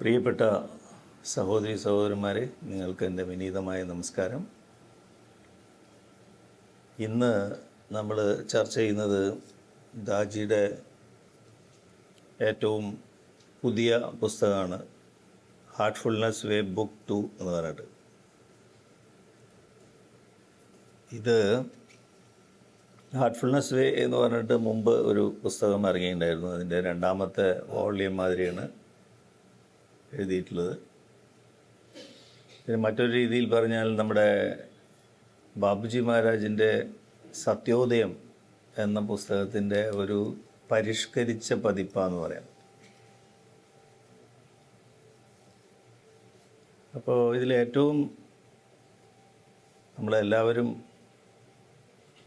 പ്രിയപ്പെട്ട സഹോദരി സഹോദരന്മാരെ, നിങ്ങൾക്ക് എൻ്റെ വിനീതമായ നമസ്കാരം. ഇന്ന് നമ്മൾ ചർച്ച ചെയ്യുന്നത് ദാജിയുടെ ഏറ്റവും പുതിയ പുസ്തകമാണ്, ഹാർട്ട്ഫുൾനെസ് വേ ബുക്ക് 2 എന്ന് പറഞ്ഞിട്ട്. ഇത് ഹാർട്ട്ഫുൾനെസ് വേ എന്ന് പറഞ്ഞിട്ട് മുമ്പ് ഒരു പുസ്തകം ഇറങ്ങിയിട്ടുണ്ടായിരുന്നു. അതിൻ്റെ രണ്ടാമത്തെ വോള്യം മാതിരിയാണ് എഴുതിയിട്ടുള്ളത്. പിന്നെ മറ്റൊരു രീതിയിൽ പറഞ്ഞാൽ നമ്മുടെ ബാബുജി മഹാരാജിൻ്റെ സത്യോദയം എന്ന പുസ്തകത്തിൻ്റെ ഒരു പരിഷ്കരിച്ച പതിപ്പാന്ന് പറയാം. അപ്പോൾ ഇതിലേറ്റവും നമ്മളെല്ലാവരും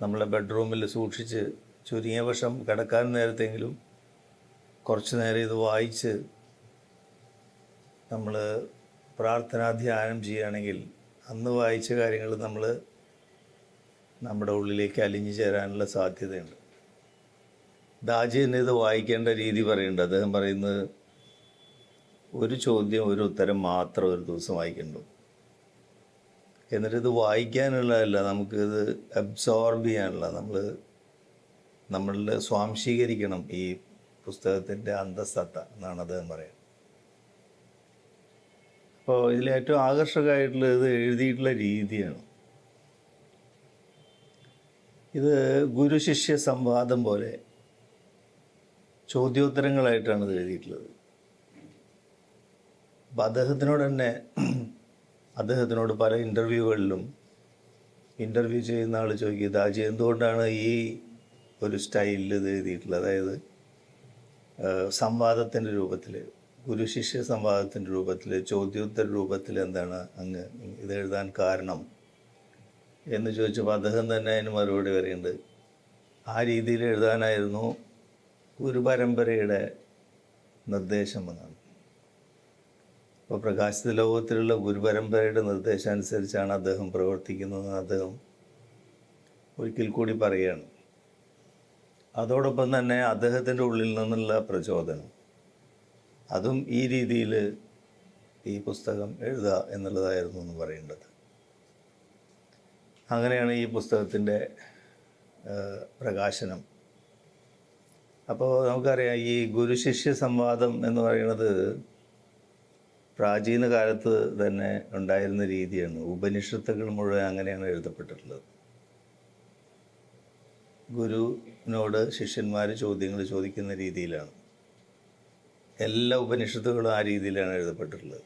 നമ്മളെ ബെഡ്റൂമിൽ സൂക്ഷിച്ച് ചുരുങ്ങിയ വർഷം കിടക്കാൻ നേരത്തെങ്കിലും കുറച്ച് നേരം ഇത് വായിച്ച് നമ്മൾ പ്രാർത്ഥനാ ധ്യാനം ചെയ്യുകയാണെങ്കിൽ അന്ന് വായിച്ച കാര്യങ്ങൾ നമ്മുടെ ഉള്ളിലേക്ക് അലിഞ്ഞു ചേരാനുള്ള സാധ്യതയുണ്ട്. ദാജി തന്നെ ഇത് വായിക്കേണ്ട രീതി പറയുന്നുണ്ട്. അദ്ദേഹം പറയുന്നത് ഒരു ചോദ്യം ഒരു ഉത്തരം മാത്രം ഒരു ദിവസം വായിക്കണ്ടു. എന്നിട്ടിത് വായിക്കാനുള്ളതല്ല, നമുക്കിത് അബ്സോർബ് ചെയ്യാനുള്ള, നമ്മളിൽ സ്വാംശീകരിക്കണം ഈ പുസ്തകത്തിൻ്റെ അന്തസ്സത്ത എന്നാണ് അദ്ദേഹം പറയുന്നത്. അപ്പോൾ ഇതിലേറ്റവും ആകർഷകമായിട്ടുള്ളത് ഇത് എഴുതിയിട്ടുള്ള രീതിയാണ്. ഇത് ഗുരു ശിഷ്യ സംവാദം പോലെ ചോദ്യോത്തരങ്ങളായിട്ടാണ് ഇത് എഴുതിയിട്ടുള്ളത്. അപ്പം അദ്ദേഹത്തിനോട് പല ഇൻ്റർവ്യൂകളിലും ഇൻ്റർവ്യൂ ചെയ്യുന്ന ആൾ ചോദിക്കുക, ദാജി എന്തുകൊണ്ടാണ് ഈ ഒരു സ്റ്റൈലിൽ ഇത് എഴുതിയിട്ടുള്ളത്, അതായത് സംവാദത്തിൻ്റെ രൂപത്തിൽ, ഗുരു ശിഷ്യ സംവാദത്തിൻ്റെ രൂപത്തിൽ, ചോദ്യോത്തര രൂപത്തിൽ എന്താണ് അങ്ങ് ഇത് എഴുതാൻ കാരണം എന്ന് ചോദിച്ചപ്പോൾ അദ്ദേഹം തന്നെ അതിന് മറുപടി പറയുന്നുണ്ട്. ആ രീതിയിൽ എഴുതാനായിരുന്നു ഗുരുപരമ്പരയുടെ നിർദ്ദേശം എന്നാണ്. അപ്പോൾ പ്രകാശിത ലോകത്തിലുള്ള ഗുരുപരമ്പരയുടെ നിർദ്ദേശം അനുസരിച്ചാണ് അദ്ദേഹം പ്രവർത്തിക്കുന്നതെന്ന് അദ്ദേഹം ഒരിക്കൽ കൂടി പറയുകയാണ്. അതോടൊപ്പം തന്നെ അദ്ദേഹത്തിൻ്റെ ഉള്ളിൽ നിന്നുള്ള പ്രചോദനം, അതും ഈ രീതിയിൽ ഈ പുസ്തകം എഴുതുക എന്നുള്ളതായിരുന്നു എന്ന് പറയേണ്ടത്. അങ്ങനെയാണ് ഈ പുസ്തകത്തിൻ്റെ പ്രകാശനം. അപ്പോൾ നമുക്കറിയാം, ഈ ഗുരുശിഷ്യ സംവാദം എന്ന് പറയുന്നത് പ്രാചീന കാലത്ത് തന്നെ ഉണ്ടായിരുന്ന രീതിയാണ്. ഉപനിഷത്തുകൾ മുഴുവൻ അങ്ങനെയാണ് എഴുതപ്പെട്ടിട്ടുള്ളത്. ഗുരുവിനോട് ശിഷ്യന്മാർ ചോദ്യങ്ങൾ ചോദിക്കുന്ന രീതിയിലാണ്. എല്ലാ ഉപനിഷത്തുകളും ആ രീതിയിലാണ് എഴുതപ്പെട്ടിട്ടുള്ളത്.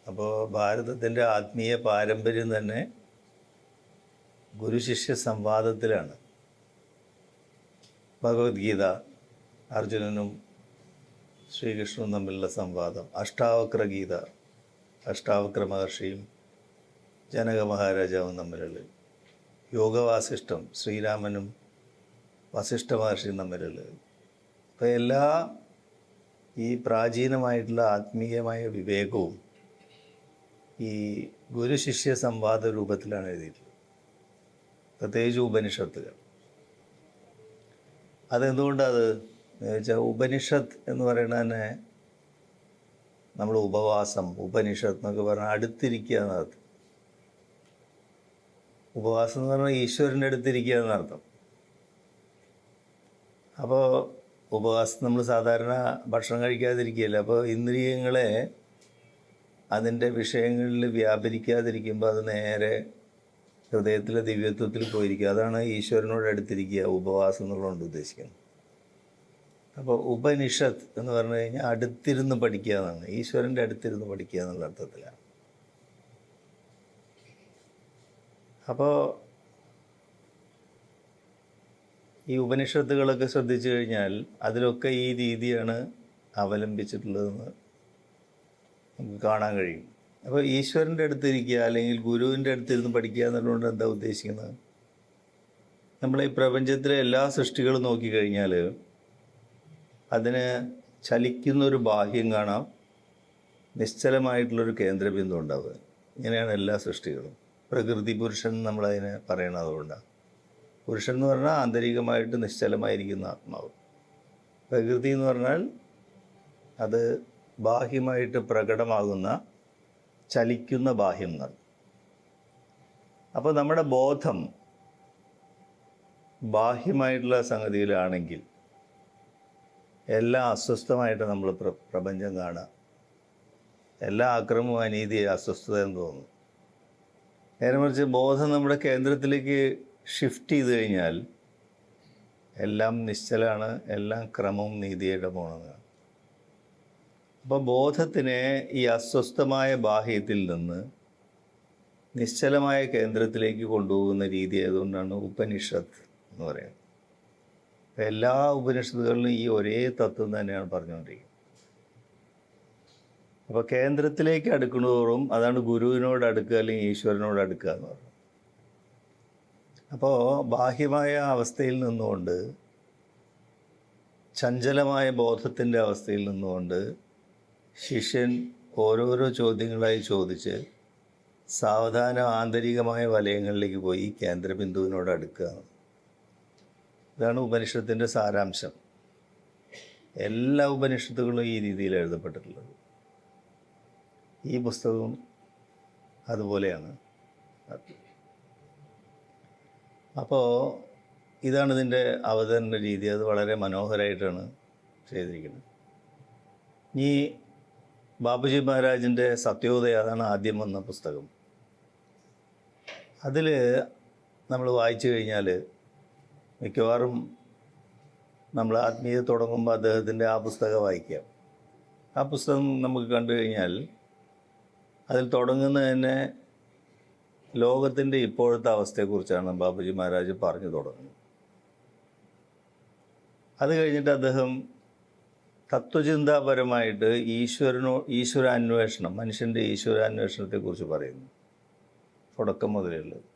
അപ്പോൾ ഭാരതത്തിൻ്റെ ആത്മീയ പാരമ്പര്യം തന്നെ ഗുരുശിഷ്യ സംവാദത്തിലാണ്. ഭഗവത്ഗീത, അർജുനനും ശ്രീകൃഷ്ണനും തമ്മിലുള്ള സംവാദം, അഷ്ടാവക്ര ഗീത, അഷ്ടാവക്ര മഹർഷിയും ജനക മഹാരാജാവും തമ്മിലുള്ള യോഗവാസിഷ്ടം, ശ്രീരാമനും വസിഷ്ഠ മഹർഷിയും തമ്മിലുള്ള, അപ്പോൾ എല്ലാ ഈ പ്രാചീനമായിട്ടുള്ള ആത്മീയമായ വിവേകവും ഈ ഗുരുശിഷ്യ സംവാദ രൂപത്തിലാണ് എഴുതിയിട്ടുള്ളത്, പ്രത്യേകിച്ച് ഉപനിഷത്തുകൾ. അതെന്തുകൊണ്ടത് എന്ന് വെച്ചാൽ, ഉപനിഷത്ത് എന്ന് പറയുന്നത് തന്നെ നമ്മൾ ഉപവാസം, ഉപനിഷത്ത് എന്നൊക്കെ പറഞ്ഞാൽ അടുത്തിരിക്കുക എന്നർത്ഥം. ഉപവാസം എന്ന് പറഞ്ഞാൽ ഈശ്വരൻ്റെ അടുത്തിരിക്കുക എന്നർത്ഥം. അപ്പോൾ ഉപവാസം നമ്മൾ സാധാരണ ഭക്ഷണം കഴിക്കാതിരിക്കുകയല്ല. അപ്പോൾ ഇന്ദ്രിയങ്ങളെ അതിൻ്റെ വിഷയങ്ങളിൽ വ്യാപരിക്കാതിരിക്കുമ്പോൾ അത് നേരെ ഹൃദയത്തിലെ ദിവ്യത്വത്തിൽ പോയിരിക്കുക. അതാണ് ഈശ്വരനോട് അടുത്തിരിക്കുക ഉപവാസം എന്നുള്ളതുകൊണ്ട് ഉദ്ദേശിക്കുന്നത്. അപ്പോൾ ഉപനിഷത്ത് എന്ന് പറഞ്ഞു കഴിഞ്ഞാൽ അടുത്തിരുന്ന് പഠിക്കുക എന്നാണ്, ഈശ്വരൻ്റെ അടുത്തിരുന്ന് പഠിക്കുക എന്നുള്ള അർത്ഥത്തിലാണ്. അപ്പോൾ ഈ ഉപനിഷത്തുകളൊക്കെ ശ്രദ്ധിച്ചു കഴിഞ്ഞാൽ അതിലൊക്കെ ഈ രീതിയാണ് അവലംബിച്ചിട്ടുള്ളതെന്ന് നമുക്ക് കാണാൻ കഴിയും. അപ്പോൾ ഈശ്വരൻ്റെ അടുത്തിരിക്കുക അല്ലെങ്കിൽ ഗുരുവിൻ്റെ അടുത്തിരുന്ന് പഠിക്കുക എന്നുള്ളതുകൊണ്ട് എന്താ ഉദ്ദേശിക്കുന്നത്? നമ്മൾ ഈ പ്രപഞ്ചത്തിലെ എല്ലാ സൃഷ്ടികളും നോക്കിക്കഴിഞ്ഞാൽ അതിന് ചലിക്കുന്നൊരു ബാഹ്യം കാണാം, നിശ്ചലമായിട്ടുള്ളൊരു കേന്ദ്രബിന്ദു ഉണ്ടാവുക. ഇങ്ങനെയാണ് എല്ലാ സൃഷ്ടികളും. പ്രകൃതി പുരുഷൻ നമ്മളതിനെ പറയണത് അതുകൊണ്ടാണ്. പുരുഷൻ എന്ന് പറഞ്ഞാൽ ആന്തരികമായിട്ട് നിശ്ചലമായിരിക്കുന്ന ആത്മാവ്. പ്രകൃതി എന്ന് പറഞ്ഞാൽ അത് ബാഹ്യമായിട്ട് പ്രകടമാകുന്ന ചലിക്കുന്ന ബാഹ്യം എന്നാണ്. അപ്പോൾ നമ്മുടെ ബോധം ബാഹ്യമായിട്ടുള്ള സംഗതിയിലാണെങ്കിൽ എല്ലാം അസ്വസ്ഥമായിട്ട് നമ്മൾ പ്രപഞ്ചം കാണുക, എല്ലാ ആക്രമവും അനീതി അസ്വസ്ഥത എന്ന് തോന്നുന്നു. നേരെ മറിച്ച് ബോധം നമ്മുടെ കേന്ദ്രത്തിലേക്ക് ഷിഫ്റ്റ് ചെയ്ത് കഴിഞ്ഞാൽ എല്ലാം നിശ്ചലാണ്, എല്ലാം ക്രമവും നീതിയായിട്ട് പോകണമെന്നാണ്. അപ്പോൾ ബോധത്തിനെ ഈ അസ്വസ്ഥമായ ബാഹ്യത്തിൽ നിന്ന് നിശ്ചലമായ കേന്ദ്രത്തിലേക്ക് കൊണ്ടുപോകുന്ന രീതി ആയതുകൊണ്ടാണ് ഉപനിഷത്ത് എന്ന് പറയുന്നത്. എല്ലാ ഉപനിഷത്തുകളിലും ഈ ഒരേ തത്വം തന്നെയാണ് പറഞ്ഞുകൊണ്ടിരിക്കുന്നത്. അപ്പോൾ കേന്ദ്രത്തിലേക്ക് അടുക്കുന്നതോറും അതാണ് ഗുരുവിനോട് അടുക്കുക അല്ലെങ്കിൽ ഈശ്വരനോട് അടുക്കുക എന്ന് പറയുന്നത്. അപ്പോൾ ബാഹ്യമായ അവസ്ഥയിൽ നിന്നുകൊണ്ട്, ചഞ്ചലമായ ബോധത്തിൻ്റെ അവസ്ഥയിൽ നിന്നുകൊണ്ട് ശിഷ്യൻ ഓരോരോ ചോദ്യങ്ങളായി ചോദിച്ച് സാവധാനം ആന്തരികമായ വലയങ്ങളിലേക്ക് പോയി കേന്ദ്രബിന്ദുവിനോട് അടുക്കുക. ഇതാണ് ഉപനിഷത്തിൻ്റെ സാരാംശം. എല്ലാ ഉപനിഷത്തുകളും ഈ രീതിയിൽ എഴുതപ്പെട്ടിട്ടുള്ളത്. ഈ പുസ്തകവും അതുപോലെയാണ്. അപ്പോൾ ഇതാണ് ഇതിൻ്റെ അവതരണ രീതി. അത് വളരെ മനോഹരമായിട്ടാണ് ചെയ്തിരിക്കുന്നത്. ഈ ബാബുജി മഹാരാജിൻ്റെ സത്യോദയ, അതാണ് ആദ്യം വന്ന പുസ്തകം. അതിൽ നമ്മൾ വായിച്ചു കഴിഞ്ഞാൽ മിക്കവാറും നമ്മൾ ആത്മീയത തുടങ്ങുമ്പോൾ അദ്ദേഹത്തിൻ്റെ ആ പുസ്തകം വായിക്കാം. ആ പുസ്തകം നമുക്ക് കണ്ടു കഴിഞ്ഞാൽ അതിൽ തുടങ്ങുന്നത് തന്നെ ലോകത്തിൻ്റെ ഇപ്പോഴത്തെ അവസ്ഥയെക്കുറിച്ചാണ് ബാബുജി മഹാരാജ് പറഞ്ഞു തുടങ്ങുന്നത്. അത് കഴിഞ്ഞിട്ട് അദ്ദേഹം തത്വചിന്താപരമായിട്ട് ഈശ്വരാന്വേഷണം, മനുഷ്യൻ്റെ ഈശ്വരാന്വേഷണത്തെക്കുറിച്ച് പറയുന്നു തുടക്കം മുതലുള്ളത്.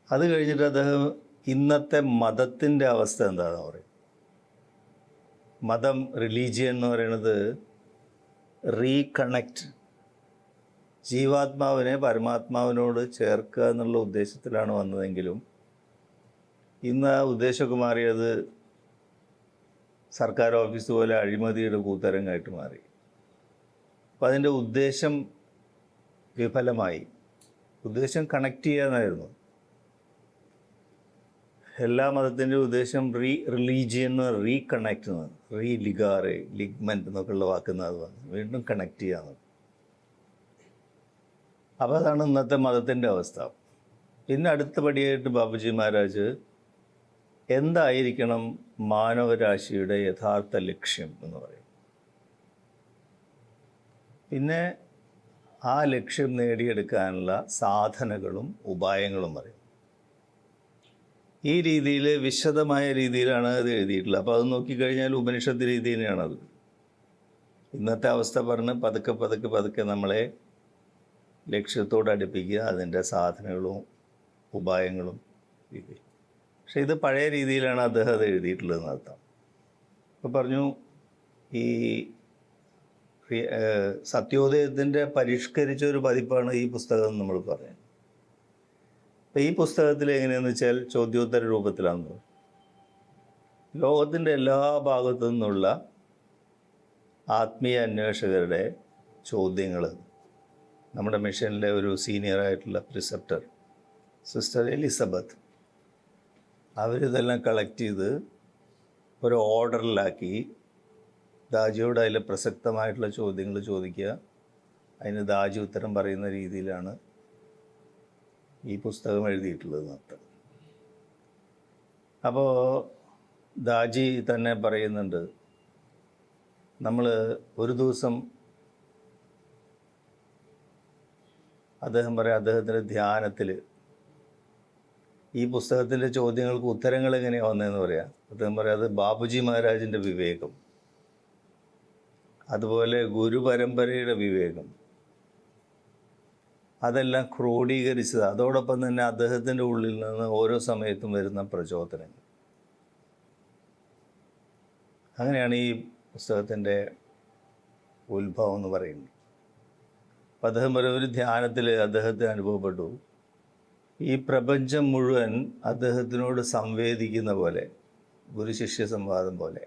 അത് കഴിഞ്ഞിട്ട് അദ്ദേഹം ഇന്നത്തെ മതത്തിൻ്റെ അവസ്ഥ എന്താണെന്ന് പറയും. മതം, റിലീജിയൻ എന്ന് പറയുന്നത് റീകണക്റ്റ്, ജീവാത്മാവിനെ പരമാത്മാവിനോട് ചേർക്കുക എന്നുള്ള ഉദ്ദേശത്തിലാണ് വന്നതെങ്കിലും ഇന്ന് ആ ഉദ്ദേശമൊക്കെ മാറിയത് സർക്കാർ ഓഫീസ് പോലെ അഴിമതിയുടെ കൂത്തരങ്ങായിട്ട് മാറി. അപ്പം അതിൻ്റെ ഉദ്ദേശം വിഫലമായി. ഉദ്ദേശം കണക്ട് ചെയ്യാനായിരുന്നു. എല്ലാ മതത്തിൻ്റെ ഉദ്ദേശം റിലീജിയൻ എന്ന് റീകണക്ട് എന്നാണ്. ലിഗാറ്, ലിഗ്മെൻറ്റ് എന്നൊക്കെയുള്ള വാക്കുന്ന അത് വന്നു വീണ്ടും കണക്ട് ചെയ്യാന്ന്. അപ്പോൾ അതാണ് ഇന്നത്തെ മതത്തിൻ്റെ അവസ്ഥ. പിന്നെ അടുത്ത പടിയായിട്ട് ബാബുജി മഹാരാജ് എന്തായിരിക്കണം മാനവരാശിയുടെ യഥാർത്ഥ ലക്ഷ്യം എന്ന് പറയും. പിന്നെ ആ ലക്ഷ്യം നേടിയെടുക്കാനുള്ള സാധനകളും ഉപായങ്ങളും പറയും. ഈ രീതിയിൽ വിശദമായ രീതിയിലാണ് അത് എഴുതിയിട്ടുള്ളത്. അപ്പോൾ അത് നോക്കിക്കഴിഞ്ഞാൽ ഉപനിഷത്ത് രീതി തന്നെയാണത്. ഇന്നത്തെ അവസ്ഥ പറഞ്ഞ് പതുക്കെ പതുക്കെ പതുക്കെ നമ്മളെ ലക്ഷ്യത്തോട് അടുപ്പിക്കുക, അതിൻ്റെ സാധനങ്ങളും ഉപായങ്ങളും രീതി. പക്ഷെ ഇത് പഴയ രീതിയിലാണ് അദ്ദേഹം അത് എഴുതിയിട്ടുള്ളതെന്ന് അർത്ഥം. ഇപ്പോൾ പറഞ്ഞു ഈ സത്യോദയത്തിൻ്റെ പരിഷ്കരിച്ച ഒരു പതിപ്പാണ് ഈ പുസ്തകം നമ്മൾ പറഞ്ഞത്. അപ്പോൾ ഈ പുസ്തകത്തിൽ എങ്ങനെയാണെന്ന് വെച്ചാൽ ചോദ്യോത്തര രൂപത്തിലാണ്. ലോകത്തിൻ്റെ എല്ലാ ഭാഗത്തു നിന്നുള്ള ആത്മീയ അന്വേഷകരുടെ ചോദ്യങ്ങൾ നമ്മുടെ മിഷനിലെ ഒരു സീനിയറായിട്ടുള്ള പ്രിസെപ്റ്റർ സിസ്റ്റർ എലിസബത്ത് അവരിതെല്ലാം കളക്ട് ചെയ്ത് ഒരു ഓർഡറിലാക്കി ദാജിയോട് അതിൽ പ്രസക്തമായിട്ടുള്ള ചോദ്യങ്ങൾ ചോദിക്കുക, അതിന് ദാജി ഉത്തരം പറയുന്ന രീതിയിലാണ് ഈ പുസ്തകം എഴുതിയിട്ടുള്ളത് എന്നർത്ഥം. അപ്പോൾ ദാജി തന്നെ പറയുന്നുണ്ട്, നമ്മൾ ഒരു ദിവസം അദ്ദേഹത്തിൻ്റെ ധ്യാനത്തിൽ ഈ പുസ്തകത്തിൻ്റെ ചോദ്യങ്ങൾക്ക് ഉത്തരങ്ങൾ എങ്ങനെയാണ് വന്നതെന്ന് പറയാം. അദ്ദേഹം പറയാം, അത് ബാബുജി മഹാരാജിൻ്റെ വിവേകം, അതുപോലെ ഗുരുപരമ്പരയുടെ വിവേകം, അതെല്ലാം ക്രോഡീകരിച്ചത്, അതോടൊപ്പം തന്നെ അദ്ദേഹത്തിൻ്റെ ഉള്ളിൽ നിന്ന് ഓരോ സമയത്തും വരുന്ന പ്രചോദനങ്ങൾ. അങ്ങനെയാണ് ഈ പുസ്തകത്തിൻ്റെ ഉത്ഭവം എന്ന് പറയുന്നത്. അപ്പം അദ്ദേഹം ഒരു ധ്യാനത്തിൽ അദ്ദേഹത്തിന് അനുഭവപ്പെട്ടു, ഈ പ്രപഞ്ചം മുഴുവൻ അദ്ദേഹത്തിനോട് സംവേദിക്കുന്ന പോലെ, ഗുരു ശിഷ്യ സംവാദം പോലെ.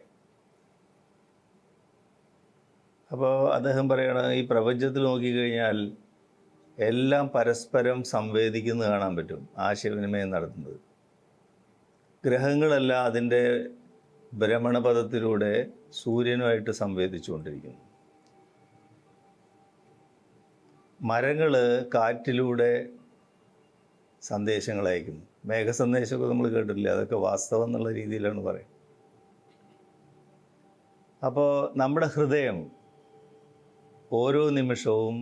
അപ്പോൾ അദ്ദേഹം പറയണ ഈ പ്രപഞ്ചത്തിൽ നോക്കിക്കഴിഞ്ഞാൽ എല്ലാം പരസ്പരം സംവേദിക്കുന്നത് കാണാൻ പറ്റും, ആശയവിനിമയം നടത്തുന്നത്. ഗ്രഹങ്ങളെല്ലാം അതിൻ്റെ ഭ്രമണപഥത്തിലൂടെ സൂര്യനുമായിട്ട് സംവേദിച്ചുകൊണ്ടിരിക്കുന്നു. മരങ്ങൾ കാറ്റിലൂടെ സന്ദേശങ്ങൾ അയക്കുന്നു. മേഘസന്ദേശമൊക്കെ നമ്മൾ കേട്ടിട്ടില്ല, അതൊക്കെ വാസ്തവം എന്നുള്ള രീതിയിലാണ് പറയുന്നത്. അപ്പോൾ നമ്മുടെ ഹൃദയം ഓരോ നിമിഷവും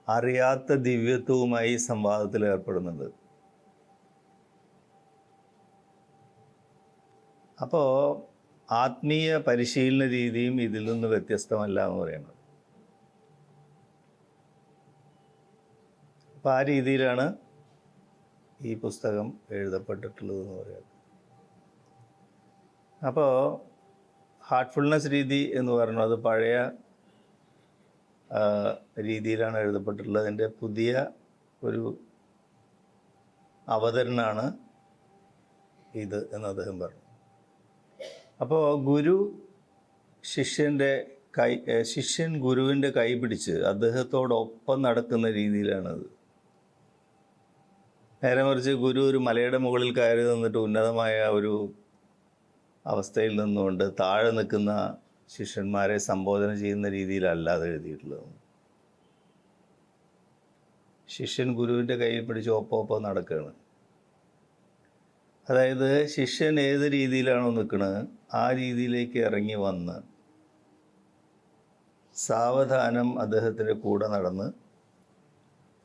അറിയാത്ത ദിവ്യത്വവുമായി സംവാദത്തിൽ ഏർപ്പെടുന്നുണ്ട്. അപ്പോൾ ആത്മീയ പരിശീലന രീതിയും ഇതിൽ നിന്ന് വ്യത്യസ്തമല്ല എന്ന് പറയുന്നത്. അപ്പോൾ ആ രീതിയിലാണ് ഈ പുസ്തകം എഴുതപ്പെട്ടിട്ടുള്ളതെന്ന് പറയുന്നത്. അപ്പോൾ ഹാർട്ട്ഫുൾനെസ് രീതി എന്ന് പറയുന്നത് അത് പഴയ രീതിയിലാണ് എഴുതപ്പെട്ടിട്ടുള്ളത്. അതിൻ്റെ പുതിയ ഒരു അവതരണമാണ് ഇത് എന്ന് അദ്ദേഹം പറഞ്ഞു. അപ്പോൾ ശിഷ്യൻ ഗുരുവിൻ്റെ കൈ പിടിച്ച് അദ്ദേഹത്തോടൊപ്പം നടക്കുന്ന രീതിയിലാണത്. നേരെ മറിച്ച് ഗുരു ഒരു മലയുടെ മുകളിൽ കയറി നിന്നിട്ട് ഉന്നതമായ ഒരു അവസ്ഥയിൽ നിന്നുകൊണ്ട് താഴെ നിൽക്കുന്ന ശിഷ്യന്മാരെ സംബോധന ചെയ്യുന്ന രീതിയിലല്ല അത് എഴുതിയിട്ടുള്ളത്. ശിഷ്യൻ ഗുരുവിൻ്റെ കയ്യിൽ പിടിച്ച് ഒപ്പം നടക്കുകയാണ്. അതായത് ശിഷ്യൻ ഏത് രീതിയിലാണോ നിൽക്കുന്നത് ആ രീതിയിലേക്ക് ഇറങ്ങി വന്ന് സാവധാനം അദ്ദേഹത്തിൻ്റെ കൂടെ നടന്ന്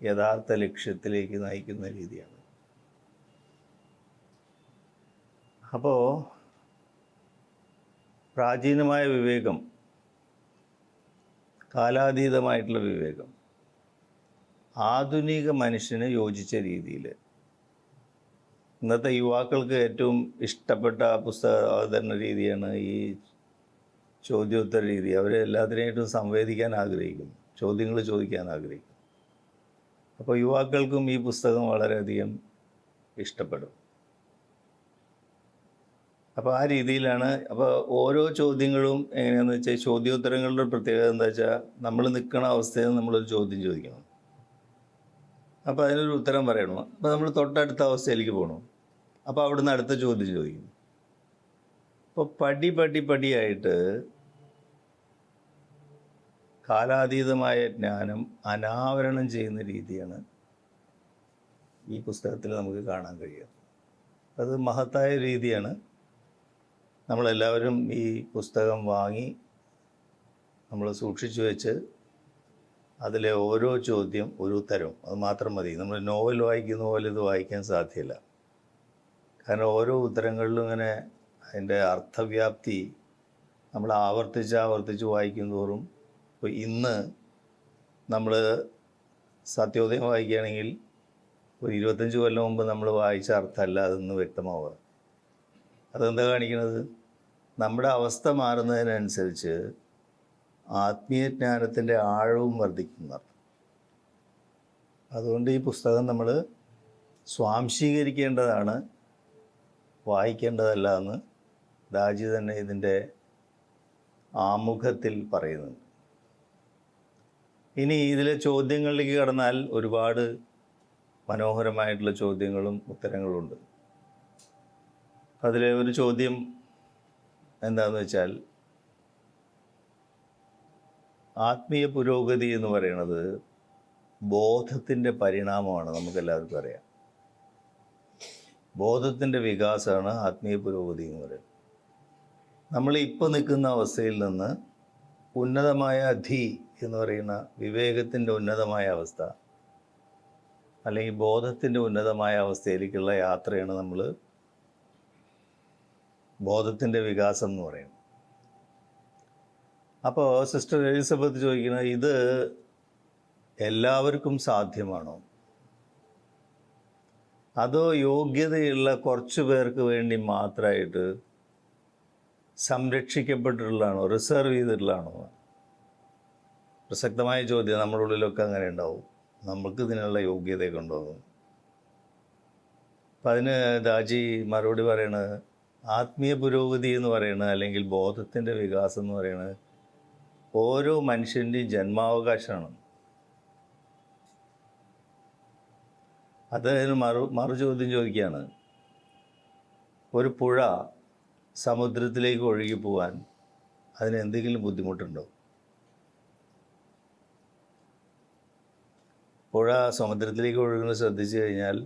യഥാർത്ഥ ലക്ഷ്യത്തിലേക്ക് നയിക്കുന്ന രീതിയാണ്. അപ്പോൾ പ്രാചീനമായ വിവേകം, കാലാതീതമായിട്ടുള്ള വിവേകം, ആധുനിക മനുഷ്യന് യോജിച്ച രീതിയിൽ ഇന്നത്തെ യുവാക്കൾക്ക് ഏറ്റവും ഇഷ്ടപ്പെട്ട പുസ്തക അവതരണ രീതിയാണ് ഈ ചോദ്യോത്തര രീതി. അവർ എല്ലാത്തിനായിട്ടും സംവേദിക്കാൻ ആഗ്രഹിക്കും, ചോദ്യങ്ങൾ ചോദിക്കാൻ ആഗ്രഹിക്കും. അപ്പോൾ യുവാക്കൾക്കും ഈ പുസ്തകം വളരെയധികം ഇഷ്ടപ്പെടും. അപ്പോൾ ആ രീതിയിലാണ്. അപ്പോൾ ഓരോ ചോദ്യങ്ങളും എങ്ങനെയാണെന്ന് വെച്ചാൽ, ചോദ്യോത്തരങ്ങളുടെ പ്രത്യേകത എന്താ വെച്ചാൽ, നമ്മൾ നിൽക്കുന്ന അവസ്ഥയിൽ നമ്മളൊരു ചോദ്യം ചോദിക്കണം, അപ്പോൾ അതിനൊരു ഉത്തരം പറയണം. അപ്പോൾ നമ്മൾ തൊട്ടടുത്ത അവസ്ഥയിലേക്ക് പോകണം, അപ്പോൾ അവിടുന്ന് അടുത്ത ചോദ്യം ചോദിക്കും. അപ്പോൾ പടിയായിട്ട് കാലാതീതമായ ജ്ഞാനം അനാവരണം ചെയ്യുന്ന രീതിയാണ് ഈ പുസ്തകത്തിൽ നമുക്ക് കാണാൻ കഴിയുക. അത് മഹത്തായ രീതിയാണ്. നമ്മളെല്ലാവരും ഈ പുസ്തകം വാങ്ങി നമ്മൾ സൂക്ഷിച്ചു വെച്ച് അതിലെ ഓരോ ചോദ്യം ഒരു ഉത്തരവും അത് മാത്രം മതി. നമ്മൾ നോവൽ വായിക്കുന്ന പോലെ ഇത് വായിക്കാൻ സാധ്യമല്ല. കാരണം ഓരോ ഉത്തരങ്ങളിലും ഇങ്ങനെ അതിൻ്റെ അർത്ഥവ്യാപ്തി നമ്മൾ ആവർത്തിച്ച് വായിക്കും തോറും, ഇപ്പോൾ ഇന്ന് നമ്മൾ സത്യോദയം വായിക്കുകയാണെങ്കിൽ ഒരു 25 കൊല്ലം മുമ്പ് നമ്മൾ വായിച്ച അർത്ഥമല്ല അതെന്ന് വ്യക്തമാവുക. അതെന്താ കാണിക്കുന്നത്? നമ്മുടെ അവസ്ഥ മാറുന്നതിനനുസരിച്ച് ആത്മീയജ്ഞാനത്തിൻ്റെ ആഴവും വർദ്ധിക്കുന്നതാണ്. അതുകൊണ്ട് ഈ പുസ്തകം നമ്മൾ സ്വാംശീകരിക്കേണ്ടതാണ്, വായിക്കേണ്ടതല്ല എന്ന് ദാജി തന്നെ ഇതിൻ്റെ ആമുഖത്തിൽ പറയുന്നുണ്ട്. ഇനി ഇതിലെ ചോദ്യങ്ങളിലേക്ക് കടന്നാൽ ഒരുപാട് മനോഹരമായിട്ടുള്ള ചോദ്യങ്ങളും ഉത്തരങ്ങളുണ്ട്. അതിലെ ഒരു ചോദ്യം എന്താണെന്ന് വെച്ചാൽ, ആത്മീയ പുരോഗതി എന്ന് പറയുന്നത് ബോധത്തിൻ്റെ പരിണാമമാണ്. നമുക്കെല്ലാവർക്കും അറിയാം, ബോധത്തിൻ്റെ വികാസമാണ് ആത്മീയ പുരോഗതി എന്ന് പറയുന്നത്. നമ്മളിപ്പോൾ നിൽക്കുന്ന അവസ്ഥയിൽ നിന്ന് ഉന്നതമായ എന്ന് പറയുന്ന വിവേകത്തിൻ്റെ ഉന്നതമായ അവസ്ഥ അല്ലെങ്കിൽ ബോധത്തിൻ്റെ ഉന്നതമായ അവസ്ഥയിലേക്കുള്ള യാത്രയാണ് നമ്മൾ ബോധത്തിൻ്റെ വികാസം എന്ന് പറയുന്നത്. അപ്പോൾ സിസ്റ്റർ എലിസബത്ത് ചോദിക്കുന്നത്, ഇത് എല്ലാവർക്കും സാധ്യമാണോ, അതോ യോഗ്യതയുള്ള കുറച്ച് പേർക്ക് വേണ്ടി മാത്രമായിട്ട് സംരക്ഷിക്കപ്പെട്ടിട്ടുള്ളതാണോ, റിസർവ് ചെയ്തിട്ടുള്ളതാണോ? പ്രസക്തമായ ചോദ്യം. നമ്മുടെ ഉള്ളിലൊക്കെ അങ്ങനെ ഉണ്ടാവും, നമുക്ക് ഇതിനുള്ള യോഗ്യതയൊക്കെ ഉണ്ടാവും. അപ്പം അതിന് ദാജി മറുപടി പറയണത്, ആത്മീയ പുരോഗതി എന്ന് പറയുന്നത് അല്ലെങ്കിൽ ബോധത്തിൻ്റെ വികാസം എന്ന് പറയുന്നത് ഓരോ മനുഷ്യൻ്റെയും ജന്മാവകാശമാണ്. അതിന് മറു ചോദ്യം ചോദിക്കുകയാണ്, ഒരു പുഴ സമുദ്രത്തിലേക്ക് ഒഴുകി പോകാൻ അതിന് എന്തെങ്കിലും ബുദ്ധിമുട്ടുണ്ടോ? പുഴ സമുദ്രത്തിലേക്ക് ഒഴുകുന്നത് ശ്രദ്ധിച്ചു കഴിഞ്ഞാൽ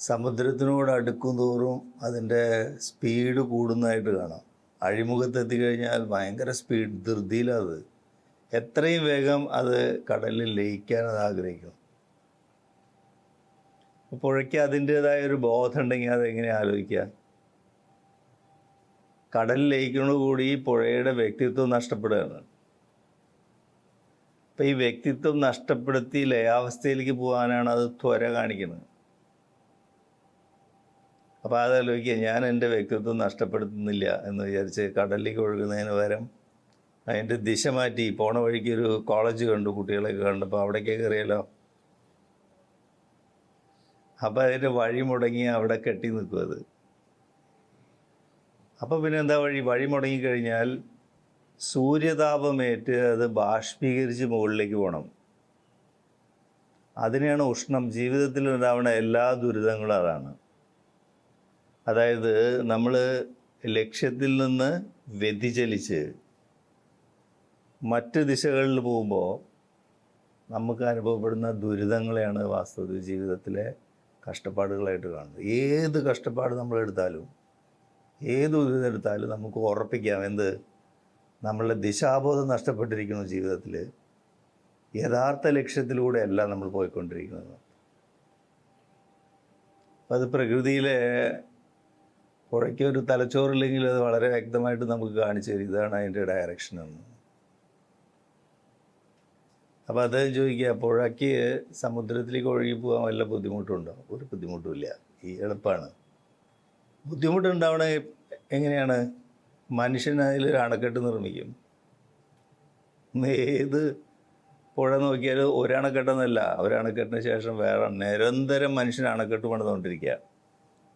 സമുദ്രത്തിനോട് അടുക്കും തോറും അതിൻ്റെ സ്പീഡ് കൂടുന്നതായിട്ട് കാണാം. അഴിമുഖത്തെത്തി കഴിഞ്ഞാൽ ഭയങ്കര സ്പീഡ്, ധൃതിയിലത് എത്രയും വേഗം അത് കടലിൽ ലയിക്കാൻ അത് ആഗ്രഹിക്കും. പുഴയ്ക്ക് അതിൻ്റേതായ ഒരു ബോധം ഉണ്ടെങ്കിൽ അതെങ്ങനെ ആലോചിക്കുക. കടലിൽ ലയിക്കുന്നതോടുകൂടി ഈ പുഴയുടെ വ്യക്തിത്വം നഷ്ടപ്പെടുകയാണ്. അപ്പം ഈ വ്യക്തിത്വം നഷ്ടപ്പെടുത്തി ലയാവസ്ഥയിലേക്ക് പോകാനാണ് അത് ത്വര കാണിക്കുന്നത്. അപ്പോൾ അതാലോചിക്കുക, ഞാൻ എൻ്റെ വ്യക്തിത്വം നഷ്ടപ്പെടുത്തുന്നില്ല എന്ന് വിചാരിച്ച് കടലിലേക്ക് ഒഴുകുന്നതിന് പകരം അതിൻ്റെ ദിശ മാറ്റി പോണ വഴിക്ക് ഒരു കോളേജ് കണ്ടു, കുട്ടികളൊക്കെ കണ്ടപ്പോൾ അവിടേക്ക് കയറിയല്ലോ. അപ്പം അതിൻ്റെ വഴി മുടങ്ങി അവിടെ കെട്ടി നിൽക്കും അത്. അപ്പോൾ പിന്നെ എന്താ വഴി മുടങ്ങിക്കഴിഞ്ഞാൽ സൂര്യതാപമേറ്റ് അത് ബാഷ്പീകരിച്ച് മുകളിലേക്ക് പോകണം. അതിനെയാണ് ഉഷ്ണം. ജീവിതത്തിൽ ഉണ്ടാവുന്ന എല്ലാ ദുരിതങ്ങളും അതാണ്. അതായത് നമ്മൾ ലക്ഷ്യത്തിൽ നിന്ന് വ്യതിചലിച്ച് മറ്റ് ദിശകളിൽ പോകുമ്പോൾ നമുക്ക് അനുഭവപ്പെടുന്ന ദുരിതങ്ങളെയാണ് വാസ്തവത്തിൽ ജീവിതത്തിലെ കഷ്ടപ്പാടുകളായിട്ട് കാണുന്നത്. ഏത് കഷ്ടപ്പാട് നമ്മളെടുത്താലും, ഏത് ദുരിതം എടുത്താലും നമുക്ക് ഉറപ്പിക്കാം എന്ത്, നമ്മളുടെ ദിശാബോധം നഷ്ടപ്പെട്ടിരിക്കുന്നു. ജീവിതത്തിൽ യഥാർത്ഥ ലക്ഷ്യത്തിലൂടെയല്ല നമ്മൾ പോയിക്കൊണ്ടിരിക്കുന്നത്. അത് പ്രകൃതിയിലെ പുഴയ്ക്ക് ഒരു തലച്ചോറില്ലെങ്കിൽ അത് വളരെ വ്യക്തമായിട്ട് നമുക്ക് കാണിച്ചു തരും, ഇതാണ് അതിൻ്റെ ഡയറക്ഷൻ എന്ന്. അപ്പോൾ അത് ചോദിക്കുക, പുഴയ്ക്ക് സമുദ്രത്തിലേക്ക് ഒഴുകി പോകാൻ വല്ല ബുദ്ധിമുട്ടുണ്ടോ? ഒരു ബുദ്ധിമുട്ടുമില്ല, ഈ എളുപ്പമാണ്. ബുദ്ധിമുട്ടുണ്ടാവണ എങ്ങനെയാണ്? മനുഷ്യൻ അതിലൊരു അണക്കെട്ട് നിർമ്മിക്കും. ഏത് പുഴ നോക്കിയാലും ഒരണക്കെട്ടെന്നല്ല, ഒരണക്കെട്ടിന് ശേഷം വേറെ നിരന്തരം മനുഷ്യൻ അണക്കെട്ട് പണിതുകൊണ്ടിരിക്കുക.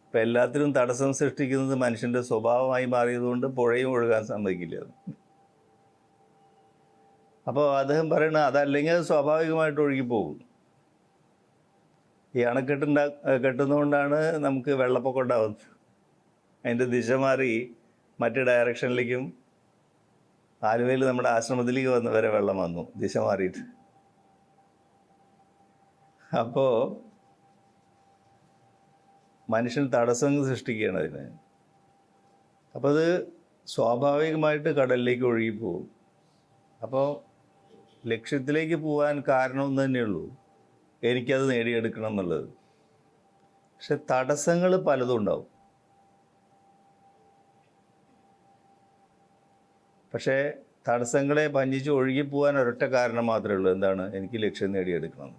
ഇപ്പം എല്ലാത്തിനും തടസ്സം സൃഷ്ടിക്കുന്നത് മനുഷ്യൻ്റെ സ്വഭാവമായി മാറിയതുകൊണ്ട് പുഴയും ഒഴുകാൻ സമ്മതിക്കില്ല. അപ്പോൾ അദ്ദേഹം പറയണത് അതല്ലെങ്കിൽ അത് സ്വാഭാവികമായിട്ട് ഒഴുകിപ്പോകും. ഈ കെട്ടുന്നതുകൊണ്ടാണ് നമുക്ക് വെള്ളപ്പൊക്കം ഉണ്ടാകുന്നത്. അതിൻ്റെ ദിശ മാറി മറ്റ് ഡയറക്ഷനിലേക്കും, ആലുവയിൽ നമ്മുടെ ആശ്രമത്തിലേക്ക് വരെ വെള്ളം വന്നു ദിശ മാറിയിട്ട്. അപ്പോൾ മനുഷ്യൻ തടസ്സം സൃഷ്ടിക്കുകയാണ് അതിന്. അപ്പോൾ അത് സ്വാഭാവികമായിട്ട് കടലിലേക്ക് ഒഴുകിപ്പോകും. അപ്പോൾ ലക്ഷ്യത്തിലേക്ക് പോകാൻ കാരണം ഒന്ന് തന്നെയുള്ളൂ, എനിക്കത് നേടിയെടുക്കണം എന്നുള്ളത്. പക്ഷെ തടസ്സങ്ങൾ പലതും ഉണ്ടാവും. പക്ഷേ തടസ്സങ്ങളെ ഭഞ്ജിച്ച് ഒഴുകിപ്പോകാൻ ഒരൊറ്റ കാരണം മാത്രമേ ഉള്ളൂ, എന്താണ്? എനിക്ക് ലക്ഷ്യം നേടിയെടുക്കണം.